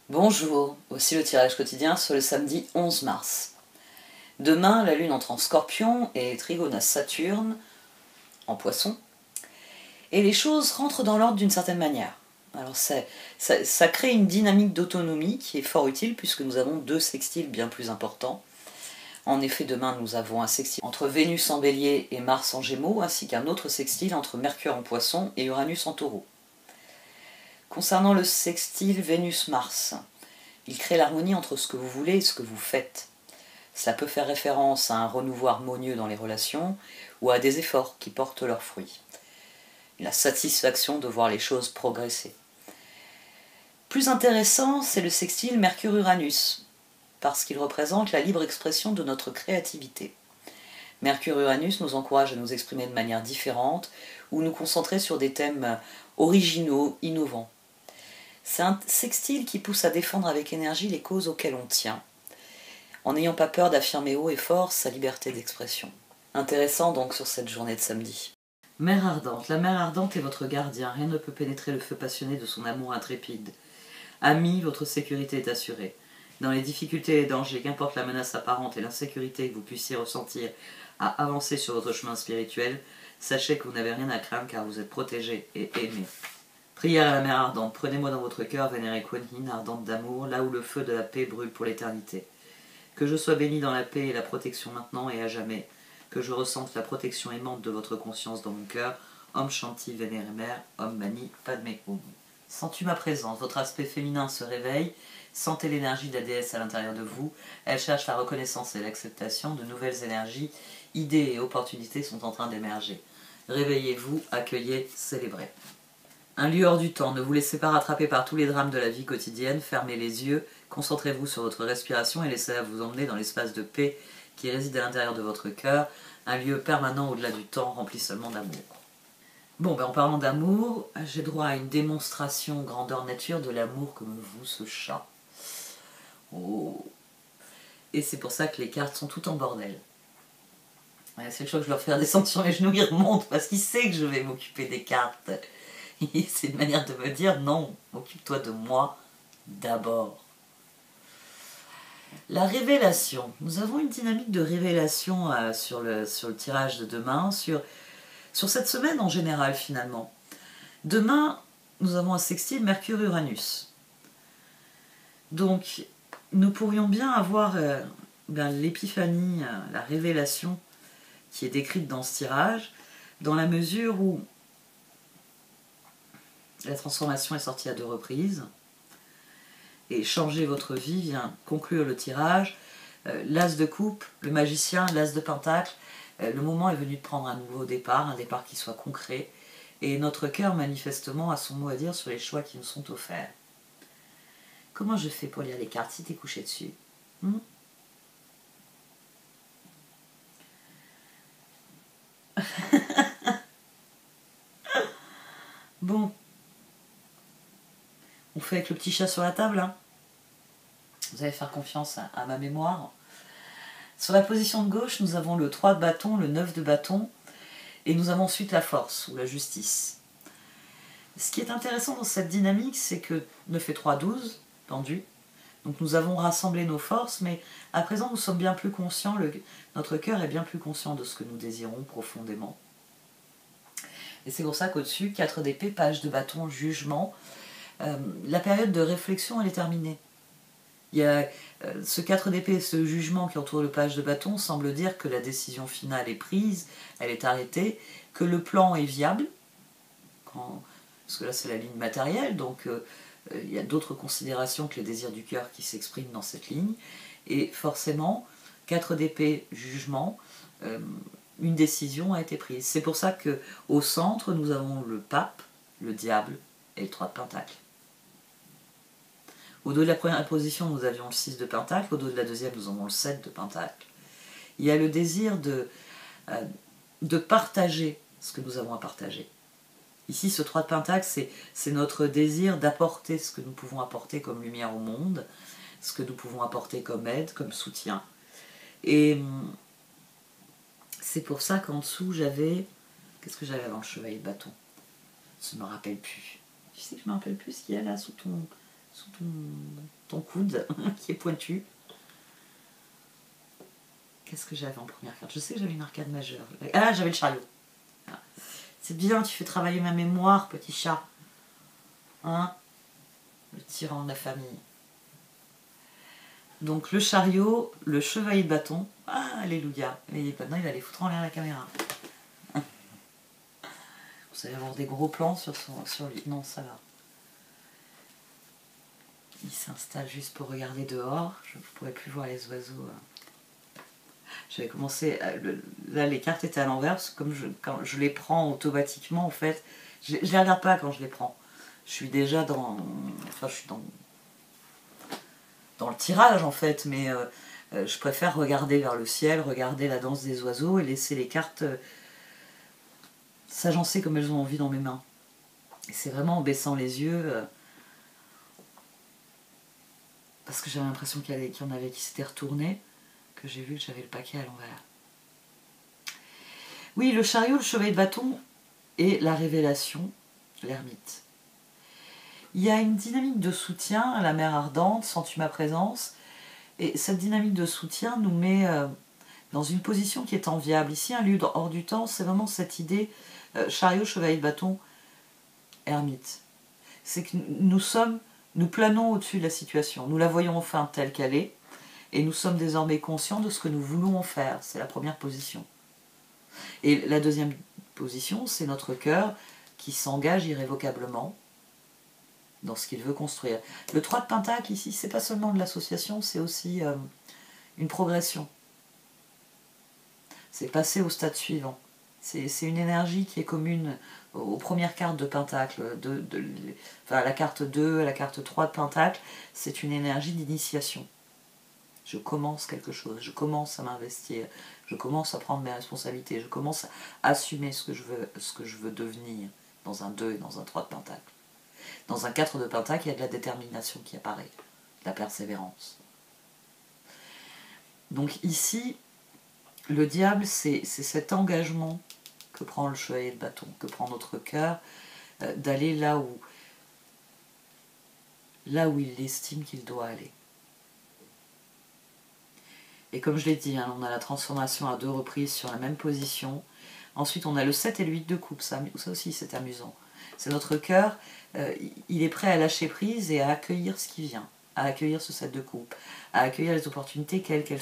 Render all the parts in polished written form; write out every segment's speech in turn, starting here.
Bonjour, voici le tirage quotidien sur le samedi 11 mars. Demain, la Lune entre en Scorpion et trigone à Saturne, en Poisson, et les choses rentrent dans l'ordre d'une certaine manière. Alors ça crée une dynamique d'autonomie qui est fort utile puisque nous avons deux sextiles bien plus importants. En effet, demain nous avons un sextile entre Vénus en Bélier et Mars en Gémeaux, ainsi qu'un autre sextile entre Mercure en Poisson et Uranus en Taureau. Concernant le sextile Vénus-Mars, il crée l'harmonie entre ce que vous voulez et ce que vous faites. Cela peut faire référence à un renouveau harmonieux dans les relations ou à des efforts qui portent leurs fruits. La satisfaction de voir les choses progresser. Plus intéressant, c'est le sextile Mercure-Uranus, parce qu'il représente la libre expression de notre créativité. Mercure-Uranus nous encourage à nous exprimer de manière différente ou nous concentrer sur des thèmes originaux, innovants. C'est un sextile qui pousse à défendre avec énergie les causes auxquelles on tient, en n'ayant pas peur d'affirmer haut et fort sa liberté d'expression. Intéressant donc sur cette journée de samedi. Mère ardente. La mère ardente est votre gardien, rien ne peut pénétrer le feu passionné de son amour intrépide. Ami, votre sécurité est assurée. Dans les difficultés et les dangers, qu'importe la menace apparente et l'insécurité que vous puissiez ressentir à avancer sur votre chemin spirituel, sachez que vous n'avez rien à craindre car vous êtes protégé et aimé. Prière à la mère ardente, prenez-moi dans votre cœur, vénérée Kuan Yin, ardente d'amour, là où le feu de la paix brûle pour l'éternité. Que je sois béni dans la paix et la protection maintenant et à jamais, que je ressente la protection aimante de votre conscience dans mon cœur. Om Shanti, vénérée mère, Om Mani, Padme Hum. Sens-tu ma présence? Votre aspect féminin se réveille, sentez l'énergie de la déesse à l'intérieur de vous, elle cherche la reconnaissance et l'acceptation, de nouvelles énergies, idées et opportunités sont en train d'émerger. Réveillez-vous, accueillez, célébrez. Un lieu hors du temps, ne vous laissez pas rattraper par tous les drames de la vie quotidienne, fermez les yeux, concentrez-vous sur votre respiration et laissez-la vous emmener dans l'espace de paix qui réside à l'intérieur de votre cœur, un lieu permanent au-delà du temps, rempli seulement d'amour. Bon, en parlant d'amour, j'ai droit à une démonstration grandeur nature de l'amour que me voue ce chat. Oh. Et c'est pour ça que les cartes sont toutes en bordel. C'est le choix que je leur fais descendre sur mes genoux, il remonte parce qu'il sait que je vais m'occuper des cartes. C'est une manière de me dire non, occupe-toi de moi d'abord. La révélation. Nous avons une dynamique de révélation sur le tirage de demain, sur cette semaine en général finalement. Demain, nous avons un sextile Mercure-Uranus. Donc, nous pourrions bien avoir l'épiphanie, la révélation qui est décrite dans ce tirage, dans la mesure où la transformation est sortie à 2 reprises, et changer votre vie vient conclure le tirage. L'as de coupe, le magicien, l'as de pentacle, le moment est venu de prendre un nouveau départ, un départ qui soit concret, et notre cœur manifestement a son mot à dire sur les choix qui nous sont offerts. Comment je fais pour lire les cartes si t'es couché dessus? Bon. On fait avec le petit chat sur la table, hein. Vous allez faire confiance à ma mémoire. Sur la position de gauche, nous avons le 3 de bâton, le 9 de bâton, et nous avons ensuite la force, ou la justice. Ce qui est intéressant dans cette dynamique, c'est que 9 et 3, 12, tendu. Donc nous avons rassemblé nos forces, mais à présent nous sommes bien plus conscients, notre cœur est bien plus conscient de ce que nous désirons profondément. Et c'est pour ça qu'au-dessus, 4 d'épée, page de bâton, jugement, la période de réflexion elle est terminée. Il y a ce 4 d'épée et ce jugement qui entoure le page de bâton semble dire que la décision finale est prise, elle est arrêtée, que le plan est viable, parce que là c'est la ligne matérielle, donc il y a d'autres considérations que les désirs du cœur qui s'expriment dans cette ligne, et forcément, 4 d'épée, jugement, une décision a été prise. C'est pour ça qu'au centre, nous avons le pape, le diable et le 3 de pentacle. Au dos de la première position, nous avions le 6 de pentacle, au dos de la deuxième, nous avons le 7 de pentacle. Il y a le désir de partager ce que nous avons à partager. Ici, ce 3 de pentacle, c'est notre désir d'apporter ce que nous pouvons apporter comme lumière au monde, ce que nous pouvons apporter comme aide, comme soutien. Et c'est pour ça qu'en dessous, j'avais... Qu'est-ce que j'avais avant le chevalier de bâton? Je ne me rappelle plus. Tu sais que je ne me rappelle plus ce qu'il y a là sous ton sous ton coude qui est pointu. Qu'est-ce que j'avais en première carte? Je sais que j'avais une arcade majeure. Ah, j'avais le chariot. C'est bien, tu fais travailler ma mémoire, petit chat. Hein? Le tyran de la famille. Donc le chariot, le chevalier de bâton. Ah, alléluia. Et maintenant, il va aller foutre en l'air la caméra. Vous allez avoir des gros plans sur lui. Non, ça va. Il s'installe juste pour regarder dehors. Je ne pourrais plus voir les oiseaux. J'avais commencé... Là, les cartes étaient à l'envers. Parce que quand je les prends automatiquement, en fait, je ne les regarde pas quand je les prends. Je suis déjà dans... Enfin, je suis dans le tirage, en fait. Mais je préfère regarder vers le ciel, regarder la danse des oiseaux et laisser les cartes s'agencer comme elles ont envie dans mes mains. Et c'est vraiment en baissant les yeux... parce que j'avais l'impression qu'il y en avait qui s'étaient retournés, que j'ai vu que j'avais le paquet à l'envers. Oui, le chariot, le chevalier de bâton et la révélation, l'ermite. Il y a une dynamique de soutien à la mer ardente, sens-tu ma présence, et cette dynamique de soutien nous met dans une position qui est enviable. Ici, un lieu hors du temps, c'est vraiment cette idée, chariot, chevalier de bâton, ermite. C'est que nous planons au-dessus de la situation, nous la voyons enfin telle qu'elle est, et nous sommes désormais conscients de ce que nous voulons en faire. C'est la première position. Et la deuxième position, c'est notre cœur qui s'engage irrévocablement dans ce qu'il veut construire. Le 3 de Pentacle, ici, c'est pas seulement de l'association, c'est aussi une progression. C'est passer au stade suivant. C'est une énergie qui est commune aux premières cartes de Pentacle, enfin à la carte 2, à la carte 3 de Pentacle, c'est une énergie d'initiation. Je commence quelque chose, je commence à m'investir, je commence à prendre mes responsabilités, je commence à assumer ce que je veux devenir dans un 2 et dans un 3 de Pentacle. Dans un 4 de Pentacle, il y a de la détermination qui apparaît, de la persévérance. Donc ici, le diable, c'est cet engagement que prend le chevalier de bâton, que prend notre cœur, d'aller là où il estime qu'il doit aller. Et comme je l'ai dit, hein, on a la transformation à 2 reprises sur la même position. Ensuite, on a le 7 et le 8 de coupe. Ça aussi, c'est amusant. C'est notre cœur, il est prêt à lâcher prise et à accueillir ce qui vient, à accueillir ce 7 de coupe, à accueillir les opportunités quelles qu'elles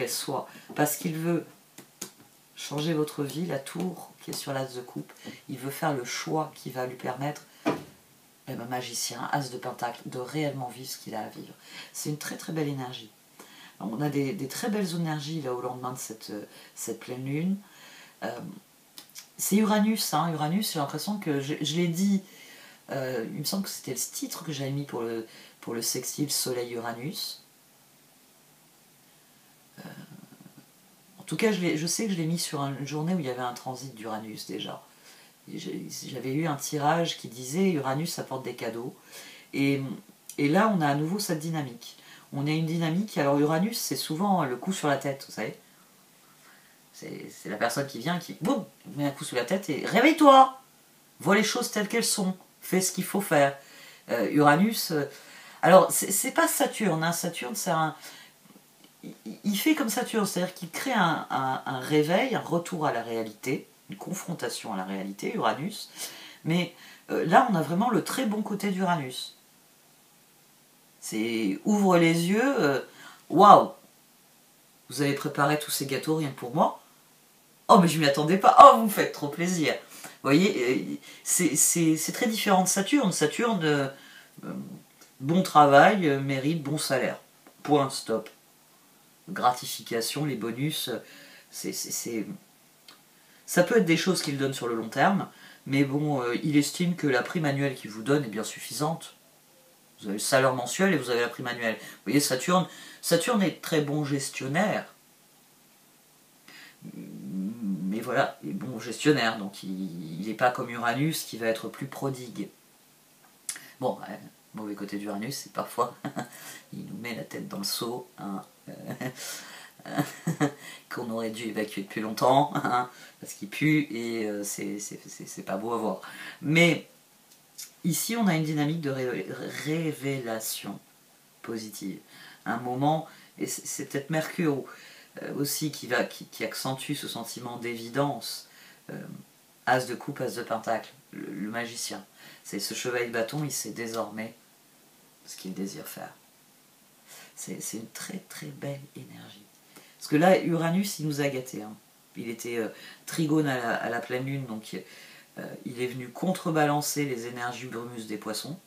soient. Parce qu'il veut changer votre vie, la tour qui est sur l'as de coupe. Il veut faire le choix qui va lui permettre, magicien, as de pentacle, de réellement vivre ce qu'il a à vivre. C'est une très très belle énergie. On a des très belles énergies là au lendemain de cette pleine lune. C'est Uranus, hein. Uranus, j'ai l'impression que je l'ai dit, il me semble que c'était le titre que j'avais mis pour le sextile Soleil-Uranus. En tout cas, je sais que je l'ai mis sur une journée où il y avait un transit d'Uranus déjà. J'avais eu un tirage qui disait Uranus apporte des cadeaux. Et là, on a à nouveau cette dynamique. On a une dynamique, alors Uranus, c'est souvent le coup sur la tête, vous savez. C'est la personne qui vient, qui boum, met un coup sur la tête et réveille-toi, vois les choses telles qu'elles sont, fais ce qu'il faut faire. Uranus, alors c'est pas Saturne, hein. Saturne, c'est il fait comme Saturne, c'est-à-dire qu'il crée un réveil, un retour à la réalité, une confrontation à la réalité, Uranus. Mais là, on a vraiment le très bon côté d'Uranus. C'est ouvre les yeux, waouh, vous avez préparé tous ces gâteaux rien que pour moi. Oh, mais je m'y attendais pas. Oh, vous me faites trop plaisir. Vous voyez, c'est très différent de Saturne. Saturne, bon travail, mérite bon salaire. Point, stop. Gratification, les bonus, ça peut être des choses qu'il donne sur le long terme, mais bon, il estime que la prime annuelle qu'il vous donne est bien suffisante. Vous avez le salaire mensuel et vous avez la prime annuelle. Vous voyez, Saturne est très bon gestionnaire. Mais voilà, il est bon gestionnaire, donc il n'est pas comme Uranus qui va être plus prodigue. Bon, mauvais côté d'Uranus, c'est parfois, il nous met la tête dans le seau, hein, qu'on aurait dû évacuer depuis longtemps, hein, parce qu'il pue et c'est pas beau à voir. Mais Ici, on a une dynamique de révélation positive. Un moment, et c'est peut-être Mercure aussi qui accentue ce sentiment d'évidence. As de coupe, as de pentacle, le magicien. C'est ce chevalier de bâton, il sait désormais ce qu'il désire faire. C'est une très très belle énergie. Parce que là, Uranus, il nous a gâtés. Hein. Il était trigone à la pleine lune, donc il est venu contrebalancer les énergies brumeuses des poissons.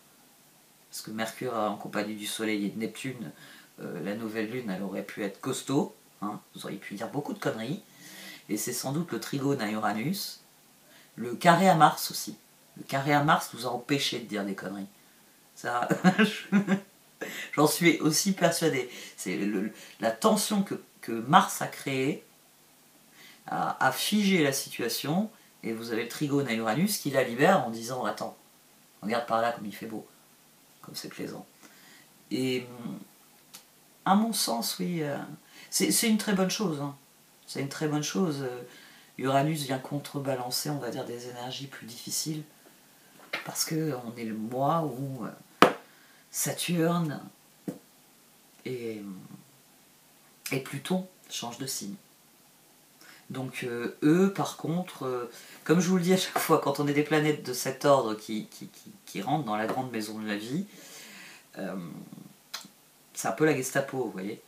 Parce que Mercure, en compagnie du Soleil et de Neptune, la nouvelle lune, elle aurait pu être costaud. Hein. Vous auriez pu dire beaucoup de conneries. Et c'est sans doute le trigone à Uranus. Le carré à Mars aussi. Le carré à Mars nous a empêché de dire des conneries. Ça, j'en suis aussi persuadée. C'est la tension que Mars a créée a figé la situation, et vous avez le trigone à Uranus qui la libère en disant attends, regarde par là comme il fait beau, comme c'est plaisant. Et à mon sens, oui, c'est une très bonne chose. Hein. C'est une très bonne chose. Uranus vient contrebalancer, on va dire, des énergies plus difficiles, parce qu'on est le mois où Saturne et Pluton changent de signe. Donc eux, par contre, comme je vous le dis à chaque fois, quand on est des planètes de cet ordre qui rentrent dans la grande maison de la vie, c'est un peu la Gestapo, vous voyez.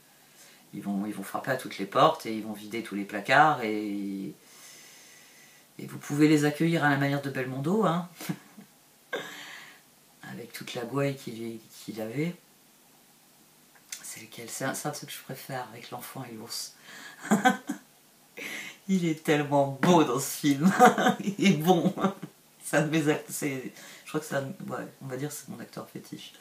Ils vont frapper à toutes les portes et ils vont vider tous les placards et vous pouvez les accueillir à la manière de Belmondo, hein, avec toute la gouaille qu'il avait. C'est lequel? C'est un de ceux que je préfère, avec l'enfant et l'ours. Il est tellement beau dans ce film. Il est bon. C'est un de mes acteurs. Je crois que c'est ouais, on va dire c'est mon acteur fétiche.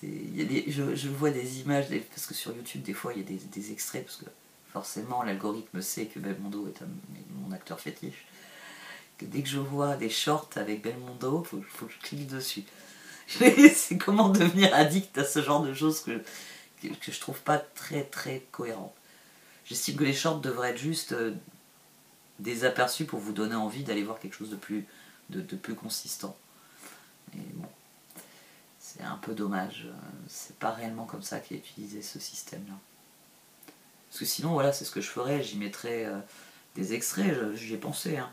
Je vois des images, parce que sur YouTube, des fois, il y a des extraits, parce que forcément, l'algorithme sait que Belmondo est mon acteur fétiche. Que dès que je vois des shorts avec Belmondo, faut que je clique dessus. C'est comment devenir addict à ce genre de choses que je trouve pas très très cohérent. J'estime que les shorts devraient être juste des aperçus pour vous donner envie d'aller voir quelque chose de plus consistant. Mais bon, c'est un peu dommage. C'est pas réellement comme ça qu'est utilisé ce système-là. Parce que sinon, voilà, c'est ce que je ferais. J'y mettrais des extraits, j'y ai pensé. Hein.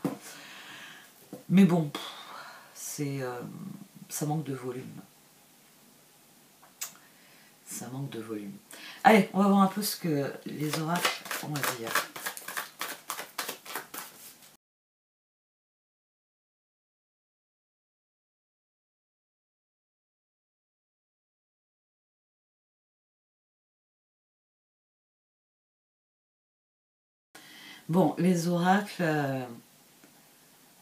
Mais bon, ça manque de volume. Ça manque de volume. Allez, on va voir un peu ce que les oracles ont à dire. Bon, les oracles,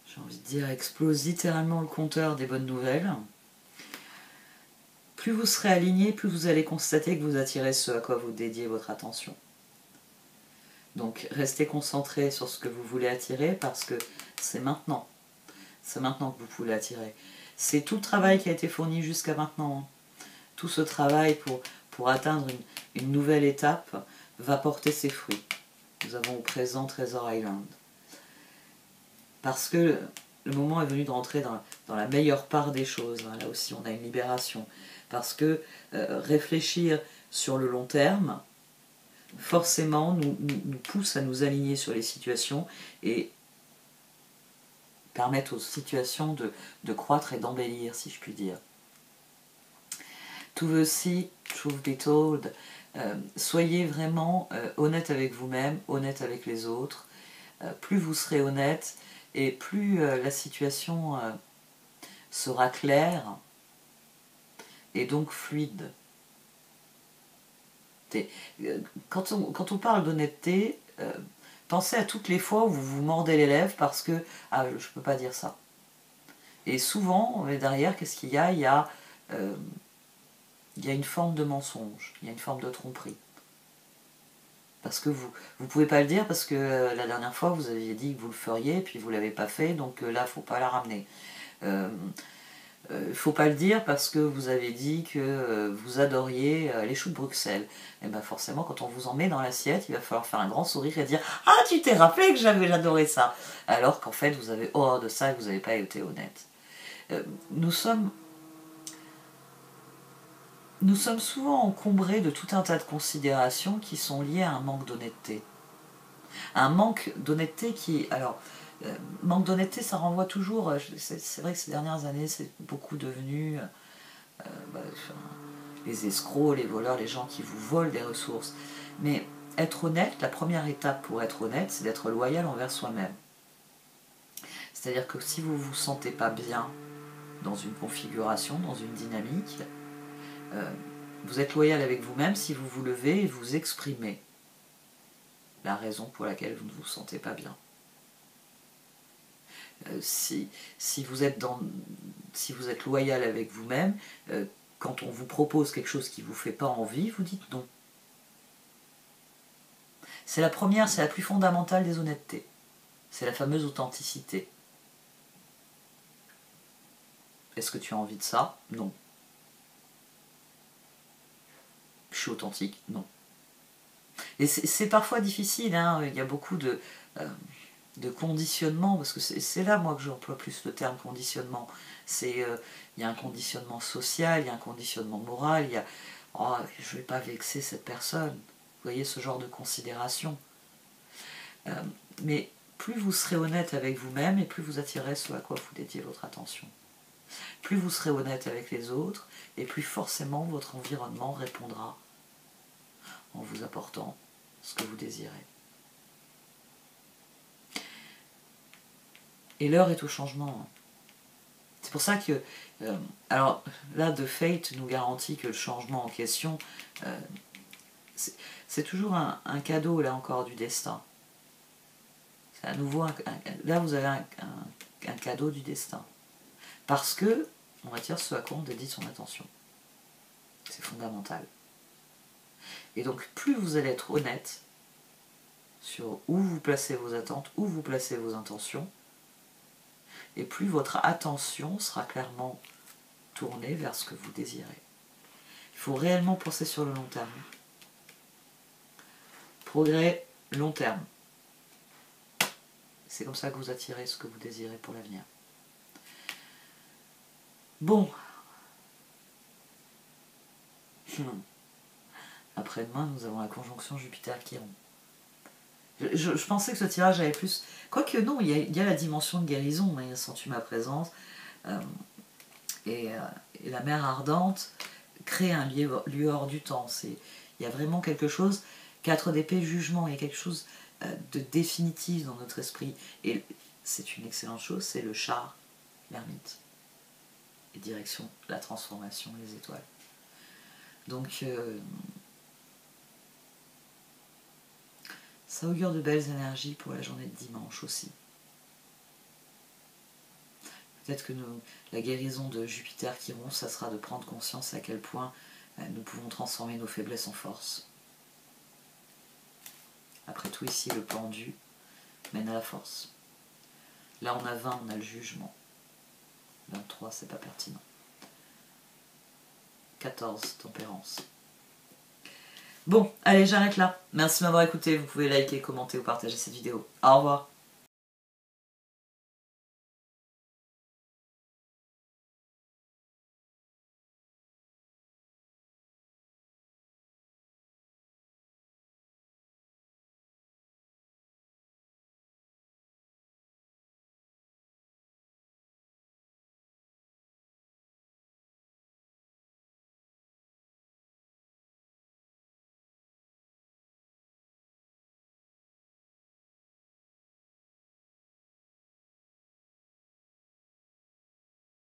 j'ai envie de dire, explosent littéralement le compteur des bonnes nouvelles. Plus vous serez aligné, plus vous allez constater que vous attirez ce à quoi vous dédiez votre attention. Donc restez concentré sur ce que vous voulez attirer, parce que c'est maintenant. C'est maintenant que vous pouvez l'attirer. C'est tout le travail qui a été fourni jusqu'à maintenant. Tout ce travail pour atteindre une nouvelle étape va porter ses fruits. Nous avons au présent Treasure Island. Parce que le moment est venu de rentrer dans la meilleure part des choses. Là aussi, on a une libération. Parce que réfléchir sur le long terme, forcément, nous pousse à nous aligner sur les situations et permettre aux situations de croître et d'embellir, si je puis dire. To the sea, truth be told, soyez vraiment honnête avec vous-même, honnête avec les autres. Plus vous serez honnête et plus la situation sera claire et donc fluide. Quand on parle d'honnêteté, pensez à toutes les fois où vous vous mordez les lèvres parce que « ah, je ne peux pas dire ça ». Et souvent, derrière, qu'est-ce qu'il y a ? Il y a une forme de mensonge, il y a une forme de tromperie. Parce que vous ne pouvez pas le dire parce que la dernière fois, vous aviez dit que vous le feriez, puis vous ne l'avez pas fait, donc là, il ne faut pas la ramener. Il ne faut pas le dire parce que vous avez dit que vous adoriez les choux de Bruxelles. Et bien forcément, quand on vous en met dans l'assiette, il va falloir faire un grand sourire et dire « Ah, tu t'es rappelé que j'adoré ça !» Alors qu'en fait, vous avez horreur de ça et que vous n'avez pas été honnête. nous sommes souvent encombrés de tout un tas de considérations qui sont liées à un manque d'honnêteté. Un manque d'honnêteté qui... Alors, manque d'honnêteté, ça renvoie toujours... C'est vrai que ces dernières années, c'est beaucoup devenu... les escrocs, les voleurs, les gens qui vous volent des ressources. Mais être honnête, la première étape pour être honnête, c'est d'être loyal envers soi-même. C'est-à-dire que si vous ne vous sentez pas bien dans une configuration, dans une dynamique, vous êtes loyal avec vous-même si vous vous levez et vous exprimez la raison pour laquelle vous ne vous sentez pas bien. Si vous êtes loyal avec vous-même, quand on vous propose quelque chose qui ne vous fait pas envie, vous dites non. C'est la première, c'est la plus fondamentale des honnêtetés. C'est la fameuse authenticité. Est-ce que tu as envie de ça? Non. Je suis authentique? Non. Et c'est parfois difficile, hein. Il y a beaucoup de conditionnement, parce que c'est là, moi, que j'emploie plus le terme conditionnement. Il y a un conditionnement social, il y a un conditionnement moral, il y a « oh, je ne vais pas vexer cette personne ». Vous voyez, ce genre de considération. Mais plus vous serez honnête avec vous-même, et plus vous attirerez ce à quoi vous dédiez votre attention. Plus vous serez honnête avec les autres, et plus forcément votre environnement répondra en vous apportant ce que vous désirez. Et l'heure est au changement. C'est pour ça que... alors là, The Fate nous garantit que le changement en question, c'est toujours un cadeau, là encore, du destin. C'est à nouveau... là, vous avez un cadeau du destin. Parce que on attire ce à quoi on dédie son attention. C'est fondamental. Et donc, plus vous allez être honnête sur où vous placez vos attentes, où vous placez vos intentions, et plus votre attention sera clairement tournée vers ce que vous désirez. Il faut réellement penser sur le long terme. Progrès long terme. C'est comme ça que vous attirez ce que vous désirez pour l'avenir. Bon. Après-demain, nous avons la conjonction Jupiter-Chiron. Je pensais que ce tirage avait plus... Quoique non, il y a la dimension de guérison, mais sens-tu ma présence. Et la mer ardente crée un lieu hors du temps. Il y a vraiment quelque chose, 4 d'épée, jugement, il y a quelque chose de définitif dans notre esprit. Et c'est une excellente chose, c'est le char, l'ermite. Et direction, la transformation, les étoiles. Donc... ça augure de belles énergies pour la journée de dimanche aussi. Peut-être que la guérison de Jupiter-Chiron, ça sera de prendre conscience à quel point nous pouvons transformer nos faiblesses en force. Après tout, ici, le pendu mène à la force. Là, on a 20, on a le jugement. 23, c'est pas pertinent. 14, tempérance. Bon, allez, j'arrête là. Merci de m'avoir écouté. Vous pouvez liker, commenter ou partager cette vidéo. Au revoir.